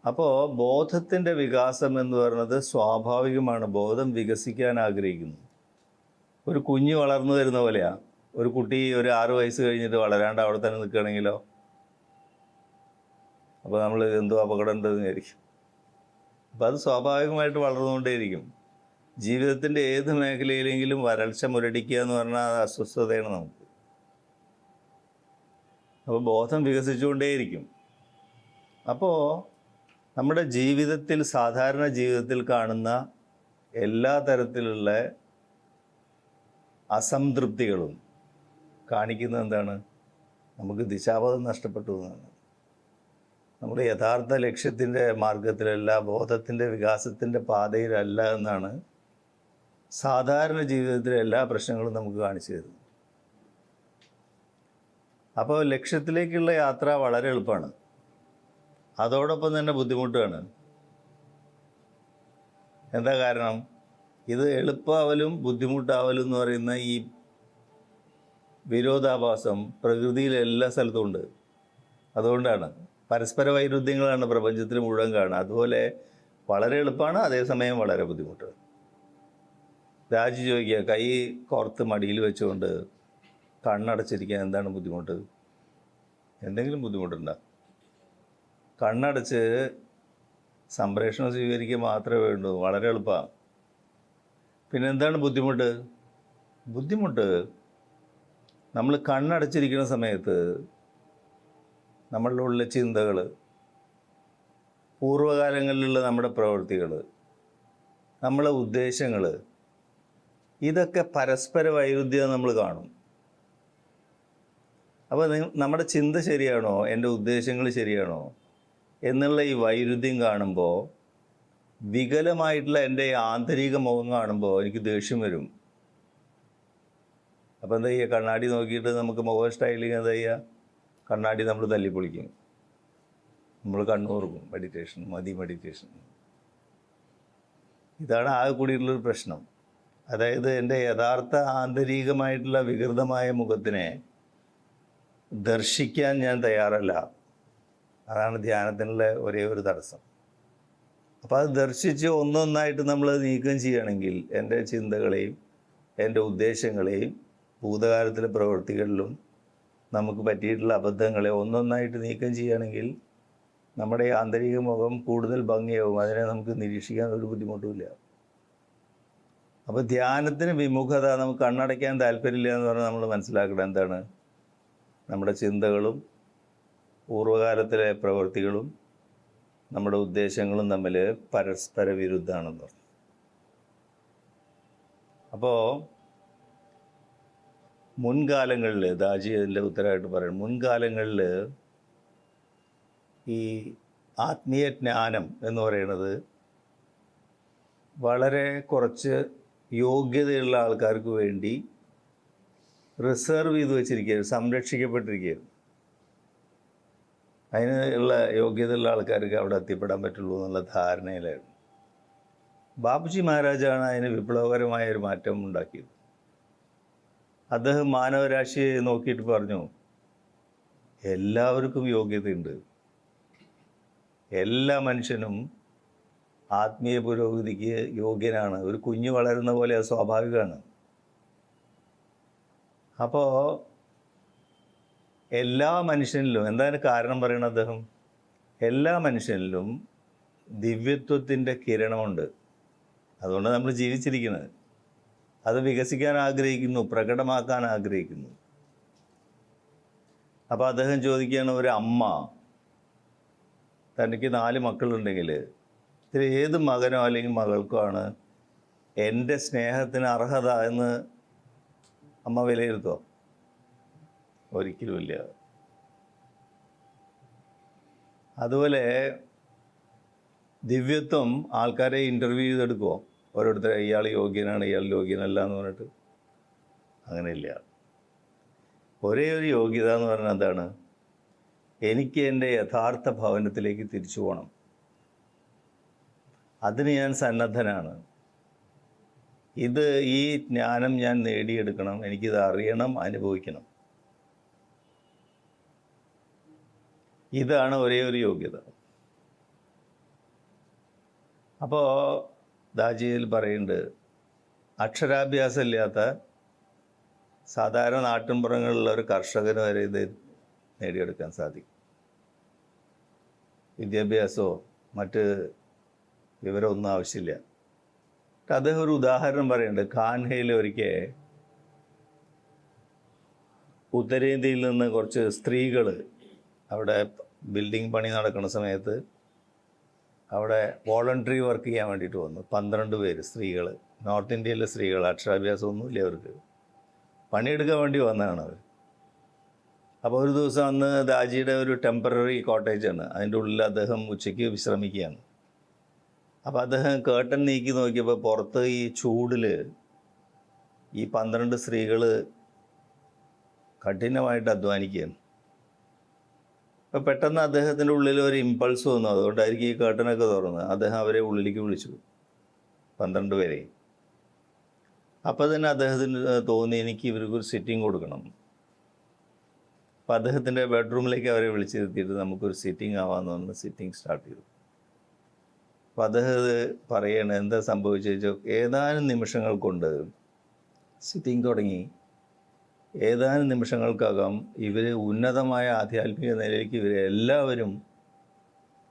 അപ്പോൾ ബോധത്തിൻ്റെ വികാസം എന്ന് പറയുന്നത് സ്വാഭാവികമാണ്. ബോധം വികസിക്കാൻ ആഗ്രഹിക്കുന്നു. ഒരു കുഞ്ഞ് വളർന്നു വരുന്ന പോലെയാണ്. ഒരു കുട്ടി ഒരു 6 വയസ്സ് കഴിഞ്ഞിട്ട് വളരാണ്ട് അവിടെ തന്നെ നിൽക്കുകയാണെങ്കിലോ, അപ്പോൾ നമ്മൾ എന്തോ അപകടം ഉണ്ടെന്ന് വിചാരിക്കും. അപ്പോൾ അത് സ്വാഭാവികമായിട്ട് വളർന്നുകൊണ്ടേയിരിക്കും. ജീവിതത്തിൻ്റെ ഏത് മേഖലയിലെങ്കിലും വരൾച്ച മുരടിക്കുക എന്ന് പറഞ്ഞാൽ അത് അസ്വസ്ഥതയാണ് നമുക്ക്. അപ്പോൾ ബോധം വികസിച്ചുകൊണ്ടേയിരിക്കും. അപ്പോൾ നമ്മുടെ ജീവിതത്തിൽ, സാധാരണ ജീവിതത്തിൽ കാണുന്ന എല്ലാ തരത്തിലുള്ള അസംതൃപ്തികളും കാണിക്കുന്നത് എന്താണ്? നമുക്ക് ദിശാബോധം നഷ്ടപ്പെട്ടു എന്നാണ്. നമ്മുടെ യഥാർത്ഥ ലക്ഷ്യത്തിൻ്റെ മാർഗത്തിലല്ല, ബോധത്തിൻ്റെ വികാസത്തിൻ്റെ പാതയിലല്ല എന്നാണ് സാധാരണ ജീവിതത്തിലെ എല്ലാ പ്രശ്നങ്ങളും നമുക്ക് കാണിച്ചു തരുന്നത്. അപ്പോൾ ലക്ഷ്യത്തിലേക്കുള്ള യാത്ര വളരെ എളുപ്പമാണ്, അതോടൊപ്പം തന്നെ ബുദ്ധിമുട്ടാണ്. എന്താ കാരണം? ഇത് എളുപ്പമാവലും ബുദ്ധിമുട്ടാവലും എന്ന് പറയുന്ന ഈ വിരോധാഭാസം പ്രകൃതിയിലെ എല്ലാ സ്ഥലത്തും ഉണ്ട്. അതുകൊണ്ടാണ് പരസ്പര വൈരുദ്ധ്യങ്ങളാണ് പ്രപഞ്ചത്തിൽ മുഴുവൻ കാണുക. അതുപോലെ വളരെ എളുപ്പമാണ്, അതേസമയം വളരെ ബുദ്ധിമുട്ടാണ്. രാജി ചോദിക്കുക, കൈ കോർത്ത് മടിയിൽ വെച്ചുകൊണ്ട് കണ്ണടച്ചിരിക്കാൻ എന്താണ് ബുദ്ധിമുട്ട്? എന്തെങ്കിലും ബുദ്ധിമുട്ടുണ്ടോ? കണ്ണടച്ച് സംപ്രേഷണം സ്വീകരിക്കുക മാത്രമേ വേണ്ടൂ, വളരെ എളുപ്പമാണ്. പിന്നെ എന്താണ് ബുദ്ധിമുട്ട്? നമ്മൾ കണ്ണടച്ചിരിക്കുന്ന സമയത്ത് നമ്മളുടെ ഉള്ളിലെ ചിന്തകൾ, പൂർവ്വകാലങ്ങളിലുള്ള നമ്മുടെ പ്രവൃത്തികൾ, നമ്മളെ ഉദ്ദേശങ്ങൾ, ഇതൊക്കെ പരസ്പര വൈരുദ്ധ്യം നമ്മൾ കാണും. അപ്പോൾ നമ്മുടെ ചിന്ത ശരിയാണോ, എൻ്റെ ഉദ്ദേശങ്ങൾ ശരിയാണോ എന്നുള്ള ഈ വൈരുദ്ധ്യം കാണുമ്പോൾ, വികലമായിട്ടുള്ള എൻ്റെ ആന്തരിക മുഖം കാണുമ്പോൾ എനിക്ക് ദേഷ്യം വരും. അപ്പോൾ എന്താ ചെയ്യുക? കണ്ണാടി നോക്കിയിട്ട് നമുക്ക് മുഖം സ്റ്റൈലിങ് എന്താ ചെയ്യുക? കണ്ണാടി നമ്മൾ തല്ലിപ്പൊളിക്കും, നമ്മൾ കണ്ണൂർക്കും. മെഡിറ്റേഷൻ മതി, മെഡിറ്റേഷൻ. ഇതാണ് ആകെ കൂടിയിട്ടുള്ളൊരു പ്രശ്നം. അതായത് എൻ്റെ യഥാർത്ഥ ആന്തരികമായിട്ടുള്ള വികൃതമായ മുഖത്തിനെ ദർശിക്കാൻ ഞാൻ തയ്യാറല്ല. അതാണ് ധ്യാനത്തിനുള്ള ഒരേ ഒരു തടസ്സം. അപ്പോൾ അത് ദർശിച്ച് ഒന്നൊന്നായിട്ട് നമ്മൾ നീക്കം ചെയ്യുകയാണെങ്കിൽ, എൻ്റെ ചിന്തകളെയും എൻ്റെ ഉദ്ദേശങ്ങളെയും ഭൂതകാലത്തിലെ പ്രവൃത്തികളിലും നമുക്ക് പറ്റിയിട്ടുള്ള അബദ്ധങ്ങളെ ഒന്നൊന്നായിട്ട് നീക്കം ചെയ്യുകയാണെങ്കിൽ നമ്മുടെ ആന്തരിക മുഖം കൂടുതൽ ഭംഗിയാവും. അതിനെ നമുക്ക് നിരീക്ഷിക്കാൻ ഒരു ബുദ്ധിമുട്ടുമില്ല. അപ്പോൾ ധ്യാനത്തിന് വിമുഖത, നമുക്ക് കണ്ണടയ്ക്കാൻ താല്പര്യമില്ല എന്ന് പറഞ്ഞാൽ നമ്മൾ മനസ്സിലാക്കണം എന്താണ്? നമ്മുടെ ചിന്തകളും പൂർവ്വകാലത്തിലെ പ്രവൃത്തികളും നമ്മുടെ ഉദ്ദേശങ്ങളും തമ്മിൽ പരസ്പര വിരുദ്ധമാണെന്ന് പറഞ്ഞു. അപ്പോൾ മുൻകാലങ്ങളിൽ, ദാജി അതിൻ്റെ ഉത്തരമായിട്ട് പറയും, മുൻകാലങ്ങളിൽ ഈ ആത്മീയ ജ്ഞാനം എന്ന് പറയുന്നത് വളരെ കുറച്ച് യോഗ്യതയുള്ള ആൾക്കാർക്ക് വേണ്ടി റിസർവ് ചെയ്ത് വെച്ചിരിക്കുകയായിരുന്നു, സംരക്ഷിക്കപ്പെട്ടിരിക്കുകയായിരുന്നു. അതിനുള്ള യോഗ്യതയുള്ള ആൾക്കാർക്ക് അവിടെ എത്തിപ്പെടാൻ പറ്റുള്ളൂ എന്നുള്ള ധാരണയിലായിരുന്നു. ബാബുജി മഹാരാജാണ് അതിന് വിപ്ലവകരമായ ഒരു മാറ്റം ഉണ്ടാക്കിയത്. അദ്ദേഹം മാനവരാശിയെ നോക്കിയിട്ട് പറഞ്ഞു, എല്ലാവർക്കും യോഗ്യതയുണ്ട്, എല്ലാ മനുഷ്യനും ആത്മീയ പുരോഗതിക്ക് യോഗ്യനാണ്. ഒരു കുഞ്ഞ് വളരുന്ന പോലെ അത് സ്വാഭാവികമാണ്. അപ്പോൾ എല്ലാ മനുഷ്യനിലും, എന്താണ് കാരണം പറയുന്നത് അദ്ദേഹം? എല്ലാ മനുഷ്യനിലും ദിവ്യത്വത്തിൻ്റെ കിരണമുണ്ട്. അതുകൊണ്ട് നമ്മൾ ജീവിച്ചിരിക്കുന്നത്. അത് വികസിക്കാൻ ആഗ്രഹിക്കുന്നു, പ്രകടമാക്കാൻ ആഗ്രഹിക്കുന്നു. അപ്പോൾ അദ്ദേഹം ചോദിക്കുകയാണ്, ഒരു അമ്മ തനിക്ക് 4 മക്കളുണ്ടെങ്കിൽ ഇതിൽ ഏത് മകനോ അല്ലെങ്കിൽ മകൾക്കോ ആണ് എൻ്റെ സ്നേഹത്തിന് അർഹത എന്ന് അമ്മ വിലയിരുത്തുമോ? ഒരിക്കലുമില്ല. അതുപോലെ ദിവ്യത്വം ആൾക്കാരെ ഇൻ്റർവ്യൂ ചെയ്തെടുക്കുമോ? ഓരോരുത്തർ ഇയാൾ യോഗ്യനാണ്, ഇയാൾ യോഗ്യനല്ല എന്ന് പറഞ്ഞിട്ട്? അങ്ങനെയില്ല. ഒരേ ഒരു യോഗ്യത എന്ന് പറഞ്ഞാൽ എന്താണ്? എനിക്ക് എൻ്റെ യഥാർത്ഥ ഭവനത്തിലേക്ക് തിരിച്ചു പോകണം. അതിന് ഞാൻ സന്നദ്ധനാണ്. ഈ ജ്ഞാനം ഞാൻ നേടിയെടുക്കണം, എനിക്കിത് അറിയണം, അനുഭവിക്കണം. ഇതാണ് ഒരേ ഒരു യോഗ്യത. അപ്പോൾ ദാജിയിൽ പറയുന്നുണ്ട്, അക്ഷരാഭ്യാസം ഇല്ലാത്ത സാധാരണ നാട്ടിൻപുറങ്ങളിലുള്ള ഒരു കർഷകന് വരെ ഇത് നേടിയെടുക്കാൻ സാധിക്കും. വിദ്യാഭ്യാസമോ മറ്റ് വിവരമൊന്നും ആവശ്യമില്ല. അദ്ദേഹം ഒരു ഉദാഹരണം പറയുന്നുണ്ട്. കാൻഹയിൽ ഒരിക്കൽ ഉത്തരേന്ത്യയിൽ നിന്ന് കുറച്ച് സ്ത്രീകൾ അവിടെ ബിൽഡിംഗ് പണി നടക്കുന്ന സമയത്ത് അവിടെ വോളണ്ടറി വർക്ക് ചെയ്യാൻ വേണ്ടിയിട്ട് വന്നു. 12 പേര് സ്ത്രീകൾ, നോർത്ത് ഇന്ത്യയിലെ സ്ത്രീകൾ, അക്ഷരാഭ്യാസമൊന്നുമില്ല അവർക്ക്, പണിയെടുക്കാൻ വേണ്ടി വന്നതാണ് അവർ. അപ്പോൾ ഒരു ദിവസം അന്ന് ദാജിയുടെ ഒരു ടെമ്പററി കോട്ടേജാണ്, അതിൻ്റെ ഉള്ളിൽ അദ്ദേഹം ഉച്ചയ്ക്ക് വിശ്രമിക്കുകയാണ്. അപ്പോൾ അദ്ദേഹം കേട്ടൻ നീക്കി നോക്കിയപ്പോൾ പുറത്ത് ഈ ചൂടിൽ ഈ 12 സ്ത്രീകൾ കഠിനമായിട്ട് അധ്വാനിക്കുകയാണ്. അപ്പോൾ പെട്ടെന്ന് അദ്ദേഹത്തിൻ്റെ ഉള്ളിൽ ഒരു ഇമ്പൾസ് വന്നു. അതുകൊണ്ടായിരിക്കും ഈ കേട്ടനൊക്കെ തുറന്ന് അദ്ദേഹം അവരെ ഉള്ളിലേക്ക് വിളിച്ചു, 12 പേരെ. അപ്പോൾ തന്നെ അദ്ദേഹത്തിന് തോന്നി, എനിക്ക് ഇവർക്കൊരു സിറ്റിംഗ് കൊടുക്കണം. അപ്പോൾ അദ്ദേഹത്തിൻ്റെ ബെഡ്റൂമിലേക്ക് അവരെ വിളിച്ചിരുത്തിയിട്ട് നമുക്കൊരു സിറ്റിംഗ് ആവാമെന്ന് പറഞ്ഞ് സിറ്റിംഗ് സ്റ്റാർട്ട് ചെയ്തു. അപ്പോൾ അദ്ദേഹം പറയണ എന്താ സംഭവിച്ചു? ഏതാനും നിമിഷങ്ങൾ കൊണ്ട് സിറ്റിംഗ് തുടങ്ങി. ഏതാനും നിമിഷങ്ങൾക്കകം ഇവർ ഉന്നതമായ ആധ്യാത്മിക നിലയിലേക്ക് ഇവരെ എല്ലാവരും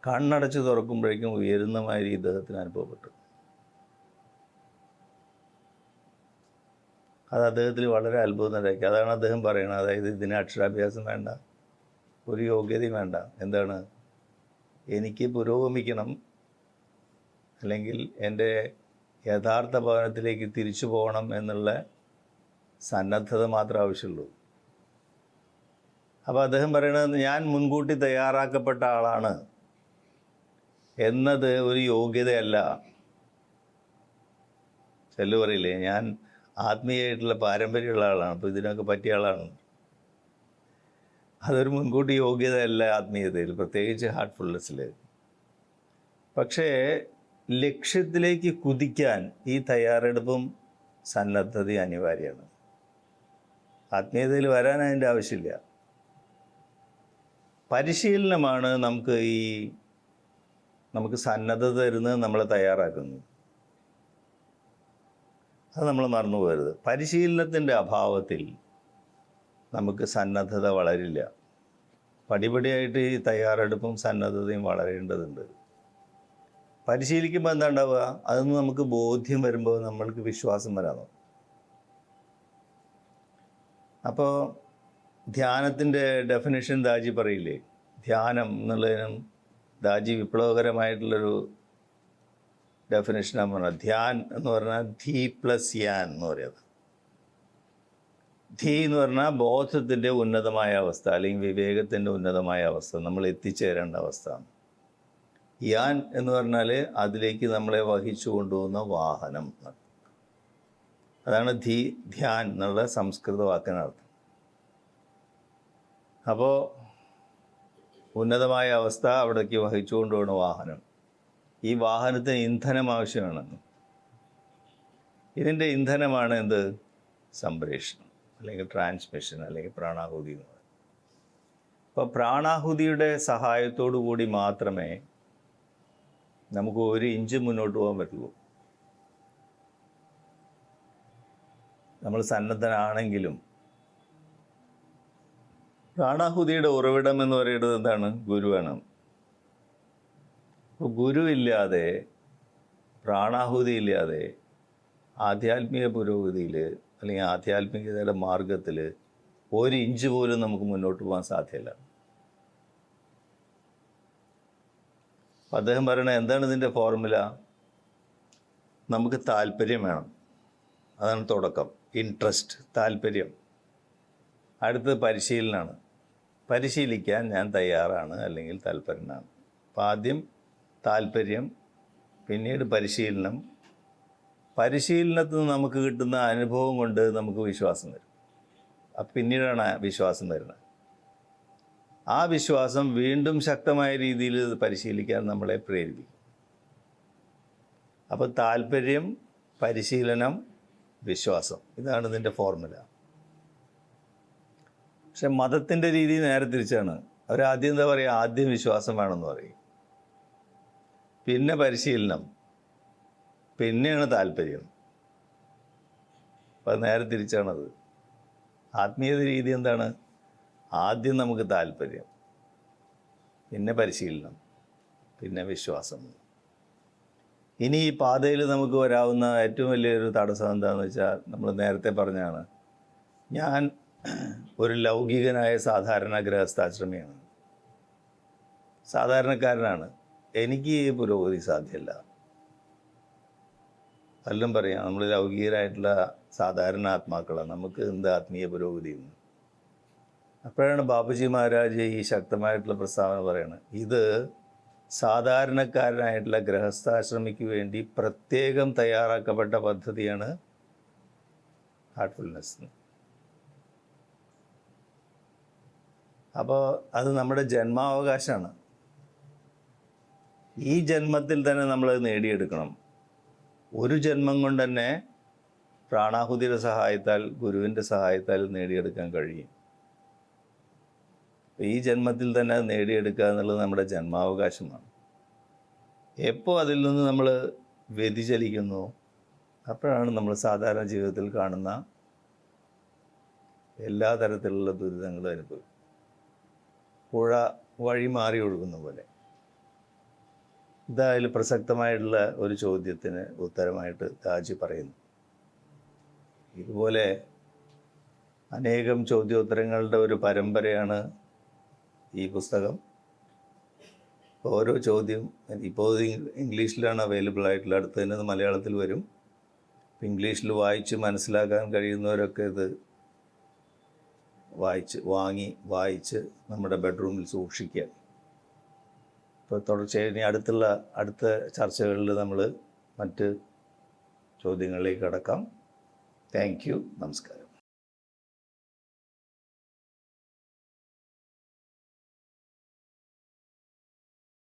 കണ്ണടച്ച് തുറക്കുമ്പോഴേക്കും ഉയരുന്ന മാതിരി ഇദ്ദേഹത്തിന് അനുഭവപ്പെട്ടു. അത് അദ്ദേഹത്തിൽ വളരെ അത്ഭുതം ഉണ്ടാക്കി. അതാണ് അദ്ദേഹം പറയുന്നത്. അതായത് ഇതിന് അക്ഷരാഭ്യാസം വേണ്ട, ഒരു യോഗ്യതയും വേണ്ട. എന്താണ്, എനിക്ക് പുരോഗമിക്കണം, അല്ലെങ്കിൽ എൻ്റെ യഥാർത്ഥ ഭവനത്തിലേക്ക് തിരിച്ചു പോകണം എന്നുള്ള സന്നദ്ധത മാത്രമേ ആവശ്യമുള്ളൂ. അപ്പോൾ അദ്ദേഹം പറയുന്നത്, ഞാൻ മുൻകൂട്ടി തയ്യാറാക്കപ്പെട്ട ആളാണ് എന്നത് ഒരു യോഗ്യതയല്ല. ചെല്ലു പറയില്ലേ, ഞാൻ ആത്മീയമായിട്ടുള്ള പാരമ്പര്യമുള്ള ആളാണ്, അപ്പോൾ ഇതിനൊക്കെ പറ്റിയ ആളാണ്. അതൊരു മുൻകൂട്ടി യോഗ്യതയല്ല ആത്മീയതയിൽ, പ്രത്യേകിച്ച് ഹാർട്ട്ഫുൾനെസ്സിൽ. പക്ഷേ ലക്ഷ്യത്തിലേക്ക് കുതിക്കാൻ ഈ തയ്യാറെടുപ്പും സന്നദ്ധതയും അനിവാര്യമാണ്. ആത്മീയതയിൽ വരാൻ അതിൻ്റെ ആവശ്യമില്ല. പരിശീലനമാണ് നമുക്ക് സന്നദ്ധത തരുന്നത്, നമ്മളെ തയ്യാറാക്കുന്നത്. അത് നമ്മൾ മറന്നു പോകരുത്. പരിശീലനത്തിൻ്റെ അഭാവത്തിൽ നമുക്ക് സന്നദ്ധത വളരില്ല. പടിപടിയായിട്ട് ഈ തയ്യാറെടുപ്പും സന്നദ്ധതയും വളരേണ്ടതുണ്ട്. പരിശീലിക്കുമ്പോൾ എന്താ ഉണ്ടാവുക, അതൊന്ന് നമുക്ക് ബോധ്യം വരുമ്പോൾ നമ്മൾക്ക് വിശ്വാസം വരാമോ. അപ്പോൾ ധ്യാനത്തിൻ്റെ ഡെഫിനേഷൻ ദാജി പറയില്ലേ, ധ്യാനം എന്നുള്ളതിനും ദാജി വിപ്ലവകരമായിട്ടുള്ളൊരു ഡെഫിനേഷനാണ് പറഞ്ഞത്. ധ്യാൻ എന്ന് പറഞ്ഞാൽ ധീ പ്ലസ് യാൻ എന്ന് പറയുന്നത്. ധീ എന്ന് പറഞ്ഞാൽ ബോധത്തിൻ്റെ ഉന്നതമായ അവസ്ഥ, അല്ലെങ്കിൽ വിവേകത്തിൻ്റെ ഉന്നതമായ അവസ്ഥ, നമ്മൾ എത്തിച്ചേരേണ്ട അവസ്ഥ. യാൻ എന്ന് പറഞ്ഞാൽ അതിലേക്ക് നമ്മളെ വഹിച്ചു കൊണ്ടുപോകുന്ന വാഹനം. അതാണ് ധ്യാൻ എന്നുള്ള സംസ്കൃത വാക്കിനർത്ഥം. അപ്പോൾ ഉന്നതമായ അവസ്ഥ, അവിടേക്ക് വഹിച്ചു കൊണ്ടുപോകുന്ന വാഹനം. ഈ വാഹനത്തിന് ഇന്ധനം ആവശ്യമാണ്. ഇതിൻ്റെ ഇന്ധനമാണ് എന്ത്, സംപ്രേഷണം, അല്ലെങ്കിൽ ട്രാൻസ്മിഷൻ, അല്ലെങ്കിൽ പ്രാണാഹുതി എന്ന് പറയുന്നത്. അപ്പോൾ പ്രാണാഹുതിയുടെ സഹായത്തോടു കൂടി മാത്രമേ നമുക്ക് 1 ഇഞ്ച് മുന്നോട്ട് പോകാൻ പറ്റുള്ളൂ. നമ്മൾ സന്നദ്ധനാണെങ്കിലും. പ്രാണാഹുതിയുടെ ഉറവിടം എന്ന് പറയുന്നത് എന്താണ്, ഗുരുവാണ്. അപ്പോൾ ഗുരു ഇല്ലാതെ, പ്രാണാഹുതി ഇല്ലാതെ ആധ്യാത്മിക പുരോഗതിയിൽ, അല്ലെങ്കിൽ ആധ്യാത്മികതയുടെ മാർഗത്തിൽ 1 ഇഞ്ച് പോലും നമുക്ക് മുന്നോട്ട് പോകാൻ സാധ്യമല്ല. അപ്പം അദ്ദേഹം പറയണത് എന്താണ് ഇതിൻ്റെ ഫോർമുല, നമുക്ക് താല്പര്യം വേണം. അതാണ് തുടക്കം, ഇൻട്രസ്റ്റ്, താല്പര്യം. അടുത്തത് പരിശീലനമാണ്. പരിശീലിക്കാൻ ഞാൻ തയ്യാറാണ്, അല്ലെങ്കിൽ തൽപരനാണ്. അപ്പം ആദ്യം താല്പര്യം, പിന്നീട് പരിശീലനം. പരിശീലനത്തിൽ നിന്ന് നമുക്ക് കിട്ടുന്ന അനുഭവം കൊണ്ട് നമുക്ക് വിശ്വാസം വരും. പിന്നീടാണ് വിശ്വാസം വരുന്നത്. ആ വിശ്വാസം വീണ്ടും ശക്തമായ രീതിയിൽ പരിശീലിക്കാൻ നമ്മളെ പ്രേരിപ്പിക്കും. അപ്പോൾ താല്പര്യം, പരിശീലനം, വിശ്വാസം, ഇതാണ് ഇതിൻ്റെ ഫോർമുല. പക്ഷെ മതത്തിൻ്റെ രീതി നേരെ തിരിച്ചാണ്. അവരാദ്യം എന്താ പറയുക, ആദ്യം വിശ്വാസം വേണമെന്ന് പറയും, പിന്നെ പരിശീലനം, പിന്നെയാണ് താല്പര്യം. അപ്പം നേരെ തിരിച്ചാണത്. ആത്മീയത രീതി എന്താണ്, ആദ്യം നമുക്ക് താല്പര്യം, പിന്നെ പരിശീലനം, പിന്നെ വിശ്വാസം. ഇനി ഈ പാതയിൽ നമുക്ക് വരാവുന്ന ഏറ്റവും വലിയൊരു തടസ്സം എന്താണെന്ന് വെച്ചാൽ, നമ്മൾ നേരത്തെ പറഞ്ഞാണ്, ഞാൻ ഒരു ലൗകികനായ സാധാരണ ഗൃഹസ്ഥാശ്രമിയാണ്, സാധാരണക്കാരനാണ്, എനിക്ക് ഈ പുരോഗതി സാധ്യമല്ല. എല്ലാം പറയാം, നമ്മൾ ലൗകികരായിട്ടുള്ള സാധാരണ ആത്മാക്കളാണ്, നമുക്ക് എന്ത് ആത്മീയ പുരോഗതി. അപ്പോഴാണ് ബാബുജി മഹാരാജ് ഈ ശക്തമായിട്ടുള്ള പ്രസ്താവന പറയുന്നത്, ഇത് സാധാരണക്കാരനായിട്ടുള്ള ഗൃഹസ്ഥാശ്രമിക്ക് വേണ്ടി പ്രത്യേകം തയ്യാറാക്കപ്പെട്ട പദ്ധതിയാണ് ഹാർട്ട്ഫുൾനെസ്. അപ്പോൾ അത് നമ്മുടെ ജന്മാവകാശമാണ്. ഈ ജന്മത്തിൽ തന്നെ നമ്മളത് നേടിയെടുക്കണം. ഒരു ജന്മം കൊണ്ട് തന്നെ പ്രാണാഹുതിയുടെ സഹായത്താൽ, ഗുരുവിൻ്റെ സഹായത്താൽ നേടിയെടുക്കാൻ കഴിയും. ഈ ജന്മത്തിൽ തന്നെ അത് നേടിയെടുക്കുക എന്നുള്ളത് നമ്മുടെ ജന്മാവകാശമാണ്. എപ്പോൾ അതിൽ നിന്ന് നമ്മൾ വ്യതിചലിക്കുന്നു, അപ്പോഴാണ് നമ്മൾ സാധാരണ ജീവിതത്തിൽ കാണുന്ന എല്ലാ തരത്തിലുള്ള ദുരിതങ്ങളും അനുഭവിക്കും. പുഴ വഴി മാറി ഒഴുകുന്ന പോലെ. ഇതായാലും പ്രസക്തമായിട്ടുള്ള ഒരു ചോദ്യത്തിന് ഉത്തരമായിട്ട് ദാജി പറയുന്നു, ഇതുപോലെ അനേകം ചോദ്യോത്തരങ്ങളുടെ ഒരു പരമ്പരയാണ് ഈ പുസ്തകം. ഓരോ ചോദ്യം ഇപ്പോൾ ഇംഗ്ലീഷിലാണ് അവൈലബിൾ ആയിട്ടുള്ള, അടുത്ത് തന്നെ മലയാളത്തിൽ വരും. ഇംഗ്ലീഷിൽ വായിച്ച് മനസ്സിലാക്കാൻ കഴിയുന്നവരൊക്കെ ഇത് വായിച്ച് നമ്മുടെ ബെഡ്റൂമിൽ സൂക്ഷിക്കുക. ഇപ്പോൾ തുടർച്ചയായി ഇനി അടുത്ത ചർച്ചകളിൽ നമ്മൾ മറ്റ് ചോദ്യങ്ങളിലേക്ക് കടക്കാം. Thank you. നമസ്കാരം.